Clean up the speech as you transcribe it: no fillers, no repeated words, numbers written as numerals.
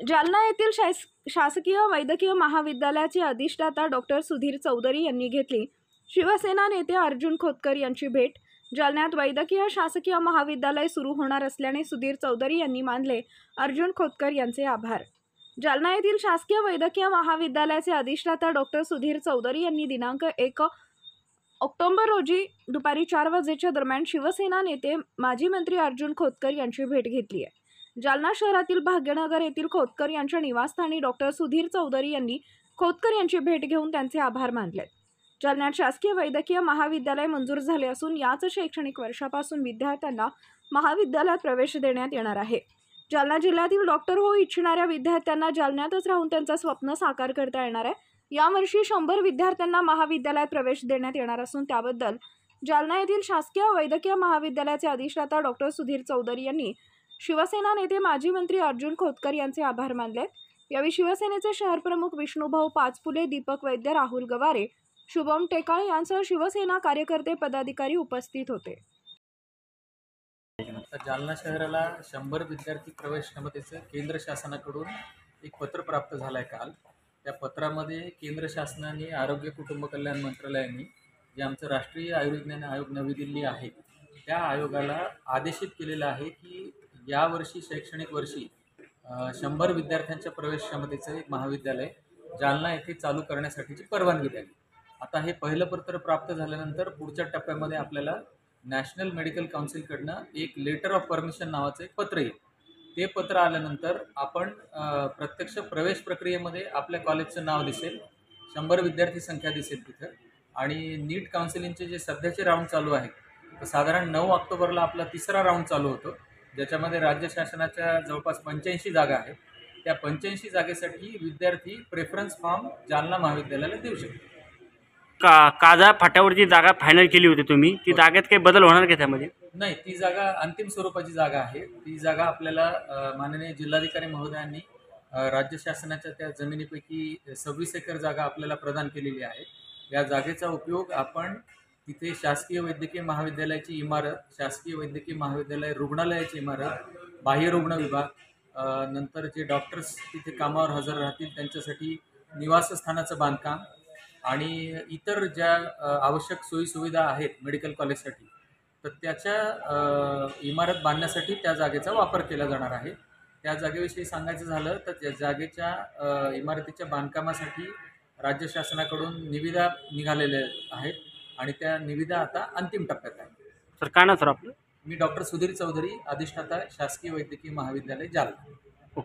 जालना येथील शासकीय वैद्यकीय महाविद्यालयाचे अधिष्ठाता डॉक्टर सुधीर चौधरी यांनी घेतली शिवसेना नेते अर्जुन खोतकर यांची भेट। जालन्यात वैद्यकीय शासकीय महाविद्यालय सुरू होणार असल्याने सुधीर चौधरी यांनी मानले अर्जुन खोतकर यांचे आभार। जालना येथील शासकीय वैद्यकीय महाविद्यालयाचे अधिष्ठाता डॉक्टर सुधीर चौधरी यांनी दिनांक 1 ऑक्टोबर रोजी दुपारी 4 वाजेच्या दरम्यान शिवसेना नेते माजी मंत्री अर्जुन खोतकर यांची भेट घेतली आहे। जालना शहरातील भाग्यनगर येथील खोतकर यांच्या निवासस्थानी डॉक्टर सुधीर चौधरी यांनी खोतकर यांची भेट घेऊन त्यांचे आभार मानले। जालन्यात शासकीय वैद्यकीय महाविद्यालय मंजूर झाले असून याच शैक्षणिक वर्षापासून विद्यार्थ्यांना महाविद्यालयात प्रवेश देण्यात येणार आहे। जालना जिल्ह्यातील डॉक्टर होऊ इच्छिणाऱ्या विद्यार्थ्यांना जालन्यातच राहून त्यांचे स्वप्न साकार करता येणार आहे। यावर्षी 100 विद्यार्थ्यांना महाविद्यालयात प्रवेश देण्यात येणार असून त्याबद्दल जालना येथील शासकीय वैद्यकीय महाविद्यालयाचे अधिष्ठाता डॉक्टर सुधीर चौधरी यांनी शिवसेना नेते माजी मंत्री अर्जुन खोतकर यांचे आभार मानले। यावेळी शिवसेनेचे शहर प्रमुख विष्णुभाऊ पाचपुले, दीपक वैद्य, राहुल गवारे, शुभम टेकाळे यांसह शिवसेना कार्यकर्ते पदाधिकारी उपस्थित होते। जालना शहराला 100 विद्यार्थी प्रवेश क्षमतेचं केंद्र शासनाकडून एक पत्र प्राप्त झालं आहे काल। त्या पत्रामध्ये केंद्र शासनाने आरोग्य कुटुंब कल्याण मंत्रालयाने जे आमचं राष्ट्रीय आयुर्विज्ञान आयोग नवी दिल्ली आहे त्या आयोगाला आदेशित केलेलं आहे की यावर्षी शैक्षणिक वर्षी 100 विद्यार्थ्यांच्या प्रवेश क्षमतेचं एक महाविद्यालय जालना येथे चालू करण्यासाठीची परवानगी द्यावी। आता हे पहिलं पत्र प्राप्त झाल्यानंतर पुढच्या टप्प्यामध्ये आपल्याला नॅशनल मेडिकल काउन्सिलकडनं एक लेटर ऑफ परमिशन नावाचं एक पत्र येईल। ते पत्र आल्यानंतर आपण प्रत्यक्ष प्रवेश प्रक्रियेमध्ये आपल्या कॉलेजचं नाव दिसेल, 100 विद्यार्थी संख्या दिसेल तिथं, आणि नीट काउन्सिलिंगचे जे सध्याचे राऊंड चालू आहेत तर साधारण 9 ऑक्टोबरला आपला 3रा राऊंड चालू होतो, ज्याच्यामध्ये राज्य शासनाच्या जवळपास 85 जागा आहेत। त्या 85 जागेसाठी विद्यार्थी प्रेफरन्स फॉर्म जालना महाविद्यालयाला देऊ शकतात। काजा फाट्यावरची जागा फायनल केली होती तुम्ही, ती जागेत काही बदल होणार का त्यामध्ये? नाही, ती जागा अंतिम स्वरूपाची जागा आहे। ती जागा आपल्याला माननीय जिल्हाधिकारी महोदयांनी राज्य शासनाच्या त्या जमिनीपैकी 26 एकर जागा आपल्याला प्रदान केलेली आहे। या जागेचा उपयोग आपण तिथे शासकीय वैद्यकीय महाविद्यालयाची इमारत, शासकीय वैद्यकीय महाविद्यालय रुग्णालयाची इमारत, बाह्य रुग्ण विभाग, नंतर जे डॉक्टर्स तिथे कामावर हजर राहतील त्यांच्यासाठी निवासस्थानाचं बांधकाम आणि इतर ज्या आवश्यक सोयीसुविधा आहेत मेडिकल कॉलेजसाठी तर त्याच्या इमारत बांधण्यासाठी त्या जागेचा वापर केला जाणार आहे। त्या जागेविषयी सांगायचं झालं तर त्या जागेच्या इमारतीच्या बांधकामासाठी राज्य शासनाकडून निविदा निघालेल्या आहेत आणि त्या निविदा आता अंतिम टप्प्यात आहेत। सर काय नाव सर आपलं? मी डॉक्टर सुधीर चौधरी, अधिष्ठाता शासकीय वैद्यकीय महाविद्यालय जालना।